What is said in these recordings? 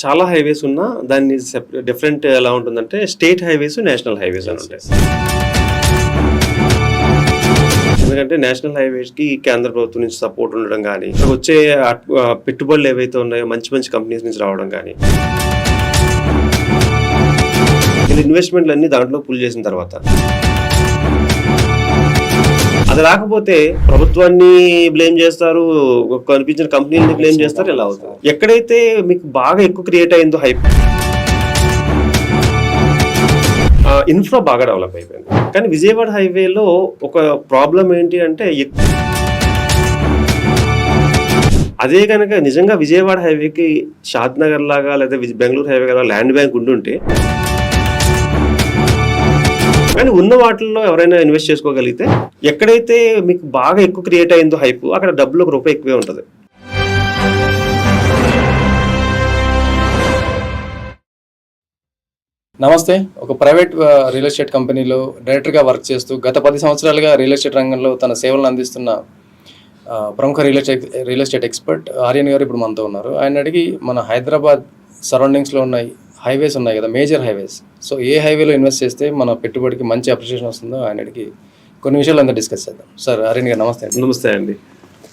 చాలా హైవేస్ ఉన్నా దాన్ని డిఫరెంట్ ఎలా ఉంటుందంటే స్టేట్ హైవేస్, నేషనల్ హైవేస్ అని ఉంటాయి. ఎందుకంటే నేషనల్ హైవేస్కి కేంద్ర ప్రభుత్వం నుంచి సపోర్ట్ ఉండడం కానీ, వచ్చే పెట్టుబడులు ఏవైతే ఉన్నాయో మంచి మంచి కంపెనీస్ నుంచి రావడం కానీ, ఇన్వెస్ట్మెంట్లు అన్ని దాంట్లో పుల్ చేసిన తర్వాత అది రాకపోతే ప్రభుత్వాన్ని బ్లేమ్ చేస్తారు, కనిపించిన కంపెనీని బ్లేమ్ చేస్తారు. ఇలా అవుతుంది. ఎక్కడైతే మీకు బాగా ఎక్కువ క్రియేట్ అయిందో హైప్, ఇన్ఫ్రా బాగా డెవలప్ అయిపోయింది. కానీ విజయవాడ హైవేలో ఒక ప్రాబ్లం ఏంటి అంటే, అదే కనుక నిజంగా విజయవాడ హైవేకి షాద్ నగర్ లాగా లేదా బెంగళూరు హైవే లాగా ల్యాండ్ బ్యాంక్ ఉండుంటే, కానీ ఉన్న వాటిల్లో ఎవరైనా ఇన్వెస్ట్ చేసుకోగలిగితే, ఎక్కడైతే మీకు బాగా ఎక్కువ క్రియేట్ అయిందో హైప్, అక్కడ డబ్బులు ₹1 ఎక్కువే ఉంటుంది. నమస్తే. ఒక ప్రైవేట్ రియల్ ఎస్టేట్ కంపెనీలో డైరెక్టర్గా వర్క్ చేస్తూ గత 10 సంవత్సరాలుగా రియల్ ఎస్టేట్ రంగంలో తన సేవలను అందిస్తున్న ప్రముఖ రియల్ ఎస్టేట్ ఎక్స్పర్ట్ ఆర్యన్ గారు ఇప్పుడు మనతో ఉన్నారు. ఆయన అడిగి మన హైదరాబాద్ సరౌండింగ్స్లో ఉన్న హైవేస్ ఉన్నాయి కదా, మేజర్ హైవేస్, సో ఏ హైవేలో ఇన్వెస్ట్ చేస్తే మన పెట్టుబడికి మంచి అప్రిషియేషన్ వస్తుందో ఆయన అడిగి కొన్ని విషయాలు అంతా డిస్కస్ చేద్దాం. సార్ ఆర్యన్ గారు నమస్తే. నమస్తే అండి.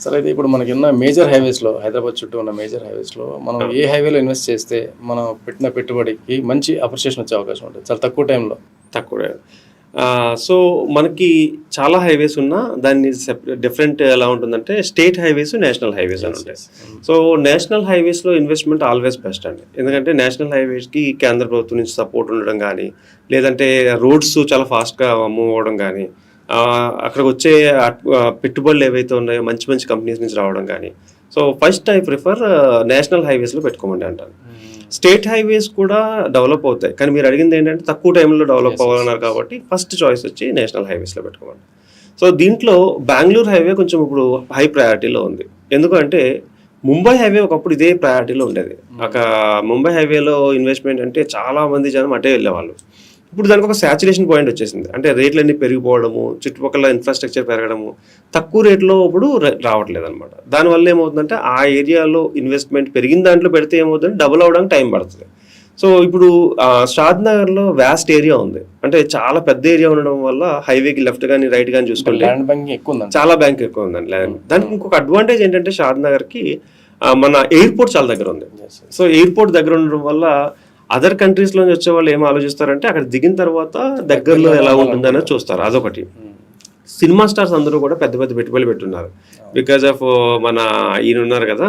సార్, అయితే ఇప్పుడు మనకి ఉన్న మేజర్ హైవేస్లో, హైదరాబాద్ చుట్టూ ఉన్న మేజర్ హైవేస్లో మనం ఏ హైవేలో ఇన్వెస్ట్ చేస్తే మనం పెట్టిన పెట్టుబడికి మంచి అప్రిషియేషన్ వచ్చే అవకాశం ఉంటుంది చాలా తక్కువ టైంలో? సో మనకి చాలా హైవేస్ ఉన్నా దాన్ని డిఫరెంట్ ఎలా ఉంటుందంటే స్టేట్ హైవేస్, నేషనల్ హైవేస్ అని ఉంటాయి. సో నేషనల్ హైవేస్లో ఇన్వెస్ట్మెంట్ ఆల్వేస్ బెస్ట్ అండి. ఎందుకంటే నేషనల్ హైవేస్కి కేంద్ర ప్రభుత్వం నుంచి సపోర్ట్ ఉండడం కానీ, లేదంటే రోడ్స్ చాలా ఫాస్ట్గా మూవ్ అవ్వడం కానీ, అక్కడికి వచ్చే పెట్టుబడులు ఏవైతే ఉన్నాయో మంచి మంచి కంపెనీస్ నుంచి రావడం కానీ. So first I prefer national హైవేస్లో పెట్టుకోమండి అంటాను. స్టేట్ హైవేస్ కూడా డెవలప్ అవుతాయి, కానీ మీరు అడిగింది ఏంటంటే తక్కువ టైంలో డెవలప్ అవ్వాలన్నారు కాబట్టి ఫస్ట్ చాయిస్ వచ్చి నేషనల్ హైవేస్లో పెట్టుకోమండి. సో దీంట్లో బెంగళూరు హైవే కొంచెం ఇప్పుడు హై ప్రయారిటీలో ఉంది. ఎందుకంటే ముంబై హైవే ఒకప్పుడు ఇదే ప్రయారిటీలో ఉండేది. ముంబై హైవేలో ఇన్వెస్ట్మెంట్ అంటే చాలా మంది జనం అటే వెళ్ళేవాళ్ళు. ఇప్పుడు దానికి ఒక సాచురేషన్ పాయింట్ వచ్చేసింది. అంటే రేట్లన్నీ పెరిగిపోవడము, చుట్టుపక్కల ఇన్ఫ్రాస్ట్రక్చర్ పెరగడము, తక్కువ రేట్లో ఇప్పుడు రావట్లేదు అనమాట. దానివల్ల ఏమవుతుందంటే ఆ ఏరియాలో ఇన్వెస్ట్మెంట్ పెరిగిన దాంట్లో పెడితే ఏమవుతుందంటే డబుల్ అవ్వడానికి టైం పడుతుంది. సో ఇప్పుడు షాద్ నగర్లో వ్యాస్ట్ ఏరియా ఉంది, అంటే చాలా పెద్ద ఏరియా ఉండడం వల్ల హైవేకి లెఫ్ట్ కానీ రైట్ కానీ చూసుకుంటే చాలా బ్యాంక్ ఎక్కువ ఉందండి ల్యాండ్. దానికి ఇంకొక అడ్వాంటేజ్ ఏంటంటే షాద్ నగర్కి మన ఎయిర్పోర్ట్ చాలా దగ్గర ఉంది. సో ఎయిర్పోర్ట్ దగ్గర ఉండడం వల్ల అదర్ కంట్రీస్ నుంచి వచ్చే వాళ్ళు ఏం ఆలోచిస్తారంటే అక్కడ దిగిన తర్వాత దగ్గరలో ఎలా ఉంటుందని చూస్తారు. అదొకటి. సినిమా స్టార్స్ అందరూ కూడా పెద్ద పెద్ద పెట్టుబడులు పెట్టున్నారు. బికాజ్ ఆఫ్ మన ఈయన ఉన్నారు కదా,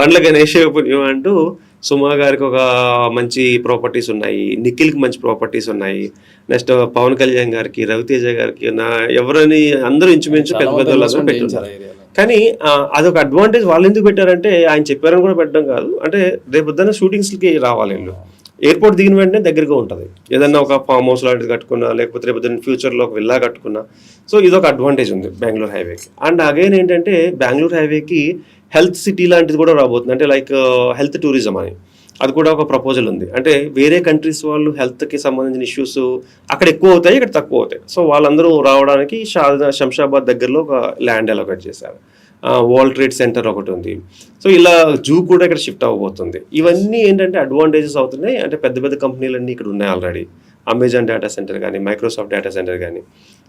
బండ్ల గణేష్ అంటూ సుమా గారికి ఒక మంచి ప్రాపర్టీస్ ఉన్నాయి, నిఖిల్కి మంచి ప్రాపర్టీస్ ఉన్నాయి, నెక్స్ట్ పవన్ కళ్యాణ్ గారికి, రవితేజ గారికి, ఎవరని అందరూ ఇంచుమించు పెద్ద పెద్ద వాళ్ళు పెట్టున్నారు. కానీ అదొక అడ్వాంటేజ్. వాళ్ళు ఎందుకు పెట్టారంటే ఆయన చెప్పారని కూడా పెట్టడం కాదు, అంటే రేపు పొద్దున్న షూటింగ్స్కి రావాలి వీళ్ళు. ఎయిర్పోర్ట్ దిగిన వెంటనే దగ్గరగా ఉంటుంది. ఏదన్నా ఒక ఫామ్ హౌస్ లాంటిది కట్టుకున్నా, లేకపోతే రేపు పొద్దున్న ఫ్యూచర్లో ఒక విల్లా కట్టుకున్నా. సో ఇదొక అడ్వాంటేజ్ ఉంది బెంగళూరు హైవేకి. అండ్ అగైన్ ఏంటంటే బెంగళూరు హైవేకి హెల్త్ సిటీ లాంటిది కూడా రాబోతుంది. అంటే లైక్ హెల్త్ టూరిజం అని, అది కూడా ఒక ప్రపోజల్ ఉంది. అంటే వేరే కంట్రీస్ వాళ్ళు హెల్త్కి సంబంధించిన ఇష్యూస్ అక్కడ ఎక్కువ అవుతాయి, ఇక్కడ తక్కువ అవుతాయి. సో వాళ్ళందరూ రావడానికి శంషాబాద్ దగ్గరలో ఒక ల్యాండ్ అలొకేట్ చేశారు. వరల్డ్ ట్రేడ్ సెంటర్ ఒకటి ఉంది. సో ఇలా జూ కూడా ఇక్కడ షిఫ్ట్ అవ్వబోతుంది. ఇవన్నీ ఏంటంటే అడ్వాంటేజెస్ అవుతున్నాయి. అంటే పెద్ద పెద్ద కంపెనీలన్నీ ఇక్కడ ఉన్నాయి ఆల్రెడీ. అమెజాన్ డేటా సెంటర్ కానీ, మైక్రోసాఫ్ట్ డేటా సెంటర్ కానీ,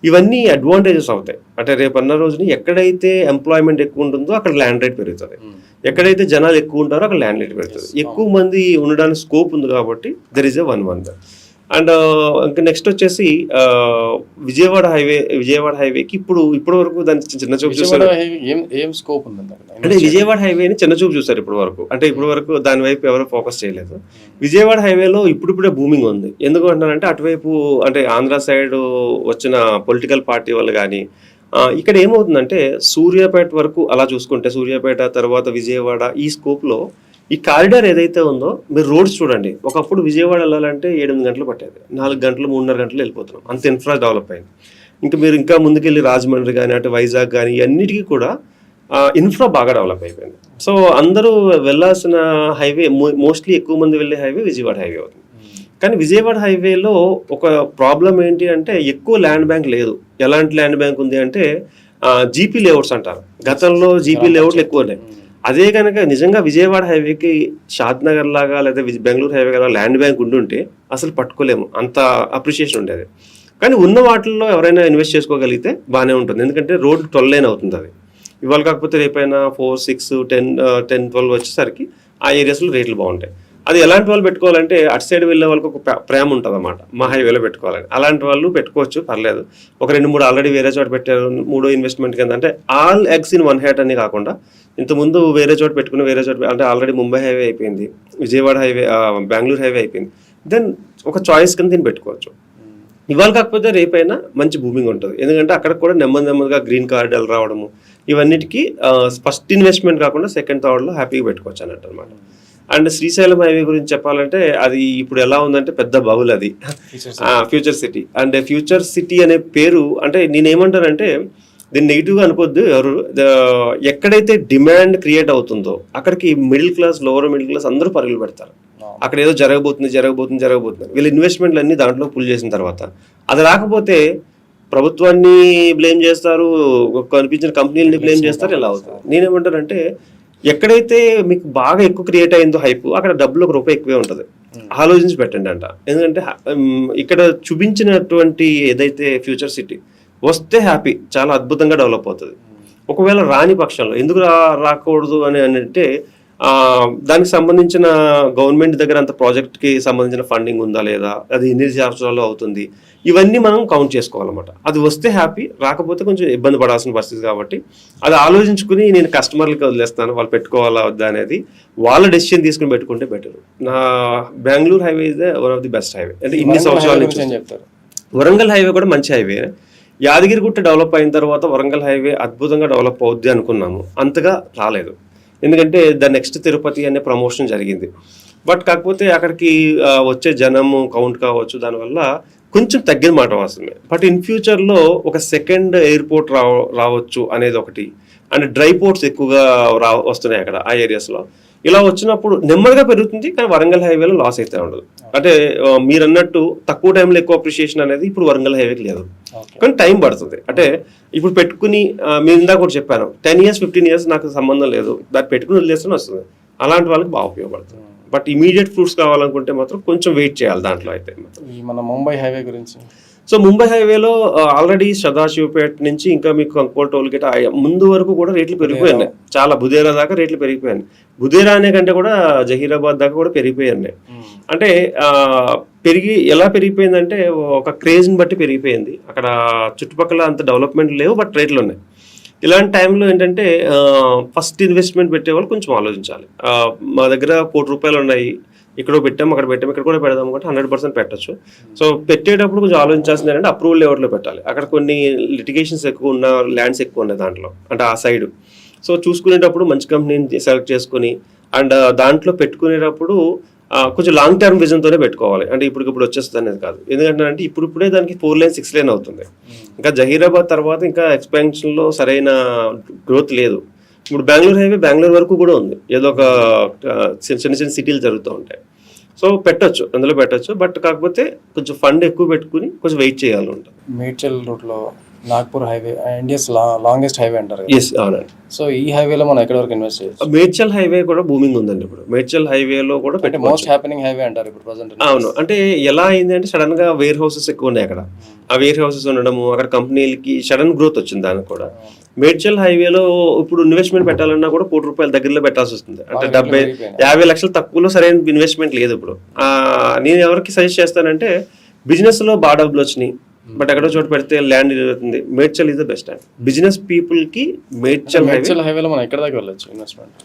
ఇవన్నీ అడ్వాంటేజెస్ అవుతాయి. అంటే రేపు అన్న రోజుని ఎక్కడైతే ఎంప్లాయ్మెంట్ ఎక్కువ ఉంటుందో అక్కడ ల్యాండ్ రేట్ పెరుగుతుంది, ఎక్కడైతే జనాలు ఎక్కువ ఉంటారో అక్కడ ల్యాండ్ రేట్ పెరుగుతుంది. ఎక్కువ మంది ఉండడానికి స్కోప్ ఉంది కాబట్టి దెర్ ఈజ్ ఎ 1-1. అండ్ ఇంకా నెక్స్ట్ వచ్చేసి విజయవాడ హైవేకి ఇప్పటి వరకు దాన్ని చిన్న చూపు చూసారు. అంటే విజయవాడ హైవేని చిన్న చూపు చూసారు ఇప్పటి వరకు. అంటే ఇప్పటి వరకు దాని వైపు ఎవరు ఫోకస్ చేయలేదు. విజయవాడ హైవేలో ఇప్పుడిప్పుడే బూమింగ్ ఉంది. ఎందుకు అంటారంటే అటువైపు అంటే ఆంధ్ర సైడ్ వచ్చిన పొలిటికల్ పార్టీ వాళ్ళు కానీ, ఇక్కడ ఏమవుతుందంటే సూర్యాపేట వరకు అలా చూసుకుంటే, సూర్యాపేట తర్వాత విజయవాడ, ఈ స్కోప్లో ఈ కారిడార్ ఏదైతే ఉందో మీరు రోడ్స్ చూడండి. ఒకప్పుడు విజయవాడ వెళ్ళాలంటే 8 గంటలు పట్టేది, 4 గంటలు 3.5 గంటలు వెళ్ళిపోతున్నాం. అంత ఇన్ఫ్రా డెవలప్ అయింది. ఇంకా ముందుకెళ్ళి రాజమండ్రి కానీ, అటు వైజాగ్ కానీ, అన్నిటికీ కూడా ఇన్ఫ్రా బాగా డెవలప్ అయిపోయింది. సో అందరూ వెళ్ళాల్సిన హైవే, మోస్ట్లీ ఎక్కువ మంది వెళ్ళే హైవే విజయవాడ హైవే అవుతుంది. కానీ విజయవాడ హైవేలో ఒక ప్రాబ్లం ఏంటి అంటే ఎక్కువ ల్యాండ్ బ్యాంక్ లేదు. ఎలాంటి ల్యాండ్ బ్యాంక్ ఉంది అంటే జీపీ లేఅవుట్స్ అంటారు. గతంలో జీపీ లేఅవుట్లు ఎక్కువ ఉన్నాయి. అదే కనుక నిజంగా విజయవాడ హైవేకి షాద్నగర్ లాగా లేదా బెంగళూరు హైవే లాగా ల్యాండ్ బ్యాంక్ ఉండుంటే అసలు పట్టుకోలేము, అంత అప్రిషియేషన్ ఉండేది. కానీ ఉన్న వాటిల్లో ఎవరైనా ఇన్వెస్ట్ చేసుకోగలిగితే బాగానే ఉంటుంది, ఎందుకంటే రోడ్ 12 లైన్ అవుతుంది అది. ఇవాళ కాకపోతే రేపైనా 4, 6, 10, 12 వచ్చేసరికి ఆ ఏరియాస్లో రేట్లు బాగుంటాయి. అది ఎలాంటి వాళ్ళు పెట్టుకోవాలంటే అటు సైడ్ వెళ్ళే వాళ్ళకి ఒక ప్రేమ ఉంటుంది అన్నమాట, మా హైవేలో పెట్టుకోవాలని. అలాంటి వాళ్ళు పెట్టుకోవచ్చు, పర్లేదు. ఒక 2-3 ఆల్రెడీ వేరే చోట పెట్టారు, 3వ ఇన్వెస్ట్మెంట్ కింద అంటే all eggs in one hat అని కాకుండా ఇంతకుముందు వేరే చోట పెట్టుకుని వేరే చోట అంటే ఆల్రెడీ ముంబై హైవే అయిపోయింది, విజయవాడ హైవే, బెంగళూరు హైవే అయిపోయింది, దెన్ ఒక చాయిస్ కింద దీన్ని పెట్టుకోవచ్చు. ఇవాళ కాకపోతే రేపైనా మంచి బూమింగ్ ఉంటుంది, ఎందుకంటే అక్కడ కూడా నెమ్మదిగా గ్రీన్ కార్డులు రావడము ఇవన్నిటికీ ఫస్ట్ ఇన్వెస్ట్మెంట్ కాకుండా సెకండ్ థర్డ్లో హ్యాపీగా పెట్టుకోవచ్చు అన్నట్టు అనమాట. అండ్ శ్రీశైలం హైవే గురించి చెప్పాలంటే అది ఇప్పుడు ఎలా ఉందంటే పెద్ద బబుల్ అది, future city. And future city అనే పేరు అంటే నేనేమంటానంటే దీన్ని నెగిటివ్గా అనుకోవద్దు ఎవరు. ఎక్కడైతే డిమాండ్ క్రియేట్ అవుతుందో అక్కడికి middle class, lower middle class అందరూ పరుగులు పెడతారు. అక్కడ ఏదో జరగబోతుంది వీళ్ళ ఇన్వెస్ట్మెంట్లు అన్ని దాంట్లో పుల్ చేసిన తర్వాత అది రాకపోతే ప్రభుత్వాన్ని బ్లేమ్ చేస్తారు, కనిపించిన కంపెనీలని బ్లేమ్ చేస్తారు, ఇలా అవుతుంది. నేనేమంటానంటే ఎక్కడైతే మీకు బాగా ఎక్కువ క్రియేట్ అయిందో హైప్, అక్కడ డబ్బులు ₹1 ఎక్కువే ఉంటుంది, ఆలోచించి పెట్టండి అంట. ఎందుకంటే ఇక్కడ చూపించినటువంటి ఏదైతే ఫ్యూచర్ సిటీ వస్తే హ్యాపీ, చాలా అద్భుతంగా డెవలప్ అవుతుంది. ఒకవేళ రాని పక్షంలో ఎందుకు రాకూడదు అని అంటే దానికి సంబంధించిన గవర్నమెంట్ దగ్గర అంత ప్రాజెక్ట్కి సంబంధించిన ఫండింగ్ ఉందా లేదా, అది ఎన్ని సంవత్సరాల్లో అవుతుంది, ఇవన్నీ మనం కౌంట్ చేసుకోవాలన్నమాట. అది వస్తే హ్యాపీ, రాకపోతే కొంచెం ఇబ్బంది పడాల్సిన పరిస్థితి. కాబట్టి అది ఆలోచించుకుని నేను కస్టమర్లకి వదిలేస్తాను, వాళ్ళు పెట్టుకోవాలా వద్దా అనేది వాళ్ళ డెసిషన్ తీసుకుని పెట్టుకుంటే బెటర్. నా Bengaluru highway is one of the best highway. అంటే ఇన్ని సంవత్సరాల నుంచి చెప్తారు. వరంగల్ హైవే కూడా మంచి హైవే. యాదగిరిగుట్ట డెవలప్ అయిన తర్వాత వరంగల్ హైవే అద్భుతంగా డెవలప్ అవుద్ది అనుకున్నాము, అంతగా రాలేదు. ఎందుకంటే ద నెక్స్ట్ తిరుపతి అనే ప్రమోషన్ జరిగింది. బట్ కాకపోతే అక్కడికి వచ్చే జనము కౌంట్ కావచ్చు, దానివల్ల కొంచెం తగ్గిన మాట వాస్తవమే. బట్ ఇన్ ఫ్యూచర్లో ఒక సెకండ్ ఎయిర్పోర్ట్ రావచ్చు అనేది ఒకటి, అండ్ డ్రై పోర్ట్స్ ఎక్కువగా వస్తున్నాయి అక్కడ ఆ ఏరియాస్లో. ఇలా వచ్చినప్పుడు నెమ్మదిగా పెరుగుతుంది, కానీ వరంగల్ హైవేలో లాస్ అయితే ఉండదు. అంటే మీరు అన్నట్టు తక్కువ టైంలో ఎక్కువ అప్రిషియేషన్ అనేది ఇప్పుడు వరంగల్ హైవేకి లేదు, కానీ టైం పడుతుంది. అంటే ఇప్పుడు పెట్టుకుని మీరు ఇందాక కూడా చెప్పాను 10 years 15 years నాకు సంబంధం లేదు, దాన్ని పెట్టుకుని వదిలేస్తూనే వస్తుంది. అలాంటి వాళ్ళకి బాగా ఉపయోగపడుతుంది. బట్ ఇమీడియట్ ఫ్రూట్స్ కావాలనుకుంటే మాత్రం కొంచెం వెయిట్ చేయాలి దాంట్లో అయితే. మన ముంబై హైవే గురించి, సో ముంబై హైవేలో ఆల్రెడీ సదాశివపేట నుంచి ఇంకా మీకు అంకోల్ టోల్ గేట్ ముందు వరకు కూడా రేట్లు పెరిగిపోయాయి, చాలా బుధేరా దాకా రేట్లు పెరిగిపోయాయి. బుధేరా అనే కంటే కూడా జహీరాబాద్ దాకా కూడా పెరిగిపోయాయి. అంటే ఎలా పెరిగిపోయిందంటే ఒక క్రేజ్ని బట్టి పెరిగిపోయింది. అక్కడ చుట్టుపక్కల అంత డెవలప్మెంట్ లేవు, బట్ రేట్లు ఉన్నాయి. ఇలాంటి టైంలో ఏంటంటే ఫస్ట్ ఇన్వెస్ట్మెంట్ పెట్టేవాళ్ళు కొంచెం ఆలోచించాలి. మా దగ్గర ₹1,00,00,000 ఉన్నాయి, ఇక్కడ పెట్టాము అక్కడ పెట్టాము ఇక్కడ కూడా పెడదాం అంటే 100% పెట్టచ్చు. సో పెట్టేటప్పుడు కొంచెం ఆలోచించాల్సింది ఏంటంటే అప్రూవల్ లెవెల్లో పెట్టాలి. అక్కడ కొన్ని లిటిగేషన్స్ ఎక్కువ ఉన్న ల్యాండ్స్ ఎక్కువ ఉన్నాయి దాంట్లో, అంటే ఆ సైడ్. సో చూసుకునేటప్పుడు మంచి కంపెనీని సెలెక్ట్ చేసుకుని అండ్ దాంట్లో పెట్టుకునేటప్పుడు కొంచెం లాంగ్ టర్మ్ విజన్తోనే పెట్టుకోవాలి. అంటే ఇప్పుడు వచ్చేస్తుంది అనేది కాదు, ఎందుకంటే అంటే ఇప్పుడే దానికి 4 lane 6 lane అవుతుంది. ఇంకా జహీరాబాద్ తర్వాత ఇంకా ఎక్స్పాన్షన్లో సరైన గ్రోత్ లేదు. ఇప్పుడు బెంగళూరు హైవే బెంగళూరు వరకు కూడా ఉంది, ఏదో ఒక చిన్న సిటీలు జరుగుతూ ఉంటాయి. సో పెట్టచ్చు, అందులో పెట్టచ్చు. బట్ కాకపోతే కొంచెం ఫండ్ ఎక్కువ పెట్టుకుని కొంచెం వెయిట్ చేయాలి ఉంటుంది. మేడ్చల్ రూట్లో Nagpur highway India's longest highway అంటారు. ఎస్, అవునండి. సో ఈ హైవేలో మనం ఎక్కడి వరకు ఇన్వెస్ట్ చేయొచ్చు? మేడ్చల్ హైవే కూడా బూమింగ్ ఉందండి ఇప్పుడు. మేడ్చల్ హైవేలో కూడా మోస్ట్ హ్యాపెనింగ్ హైవే అంటారు ఇప్పుడు ప్రెజెంట్. అవును, అంటే ఎలా అయింది అంటే సడన్ గా వేర్ హౌసెస్ ఎక్కువ ఉన్నాయి అక్కడ. ఆ వేర్ హౌసెస్ ఉండడము, అక్కడ కంపెనీలకి సడన్ గ్రోత్ వచ్చింది దానికి కూడా. మేడ్చల్ హైవేలో ఇప్పుడు ఇన్వెస్ట్మెంట్ పెట్టాలన్నా కూడా ₹1,00,00,000 దగ్గరలో పెట్టాల్సి వస్తుంది. అంటే 50 లక్షలు తక్కువలో సరైన ఇన్వెస్ట్మెంట్ లేదు ఇప్పుడు. నేను ఎవరికి సజెస్ట్ చేస్తానంటే బిజినెస్ లో బాగా డబ్బులు వచ్చినాయి, బట్ ఎక్కడో చోటు పెడితే ల్యాండ్ జరుగుతుంది. Medchal is the best and business people కి మేడ్చల్ హైవేలో మనం ఎక్కడ దాకా వెళ్ళొచ్చు ఇన్వెస్ట్మెంట్?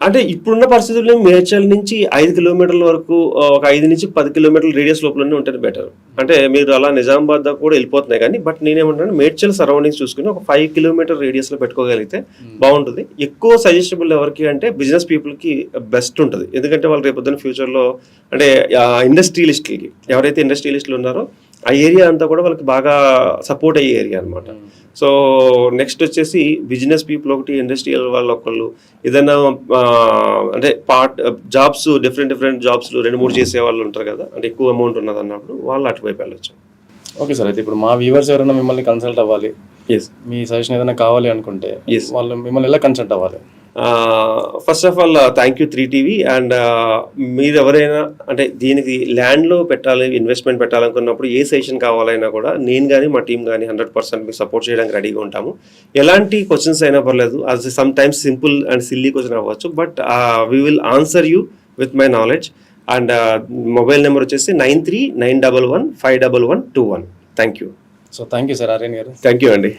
అంటే ఇప్పుడున్న పరిస్థితుల్లో మేడ్చల్ నుంచి 5 కిలోమీటర్ల వరకు, ఒక 5 నుంచి 10 కిలోమీటర్ల రేడియస్ లోపలనే ఉంటుంది బెటర్. అంటే మీరు అలా నిజామాబాద్ దాకా కూడా వెళ్ళిపోతున్నాయి, కానీ బట్ నేనేమంటాను మేడ్చల్ సరౌండింగ్స్ చూసుకుని ఒక 5 కిలోమీటర్ రేడియస్ లో పెట్టుకోగలిగితే బాగుంటుంది. ఎక్కువ సజెస్టబుల్ ఎవరికి అంటే బిజినెస్ పీపుల్ కి బెస్ట్ ఉంటుంది. ఎందుకంటే వాళ్ళు రేపొద్దున ఫ్యూచర్ లో అంటే ఇండస్ట్రియలిస్ట్కి, ఎవరైతే ఇండస్ట్రియలిస్టులు ఉన్నారో ఆ ఏరియా అంతా కూడా వాళ్ళకి బాగా సపోర్ట్ అయ్యే ఏరియా అనమాట. సో నెక్స్ట్ వచ్చేసి బిజినెస్ పీపుల్ ఒకటి, ఇండస్ట్రియల్ వాళ్ళు ఒకళ్ళు, ఏదైనా అంటే జాబ్స్ డిఫరెంట్ జాబ్స్ 2-3 చేసే వాళ్ళు ఉంటారు కదా, అంటే ఎక్కువ అమౌంట్ ఉన్నది అన్నప్పుడు వాళ్ళు అటువైపు వెళ్ళొచ్చు. ఓకే సార్, అయితే ఇప్పుడు మా వ్యూవర్స్ ఎవరైనా మిమ్మల్ని కన్సల్ట్ అవ్వాలి, మీ సజెషన్ ఏదైనా కావాలి అనుకుంటే వాళ్ళు మిమ్మల్ని ఎలా కన్సల్ట్ అవ్వాలి? First of all thank you 3TV. And మీరు ఎవరైనా అంటే దీనికి ల్యాండ్లో పెట్టాలి, ఇన్వెస్ట్మెంట్ పెట్టాలనుకున్నప్పుడు ఏ సెషన్ కావాలైనా కూడా నేను కానీ మా టీం కానీ 100% మీకు సపోర్ట్ చేయడానికి రెడీగా ఉంటాము. ఎలాంటి క్వశ్చన్స్ అయినా పర్లేదు, అది sometimes simple and silly question అవ్వచ్చు, but we will answer you with my knowledge. And mobile number వచ్చేసి 9391151121. Thank you. So thank you sir Aryan గారు. థ్యాంక్ యూ అండి.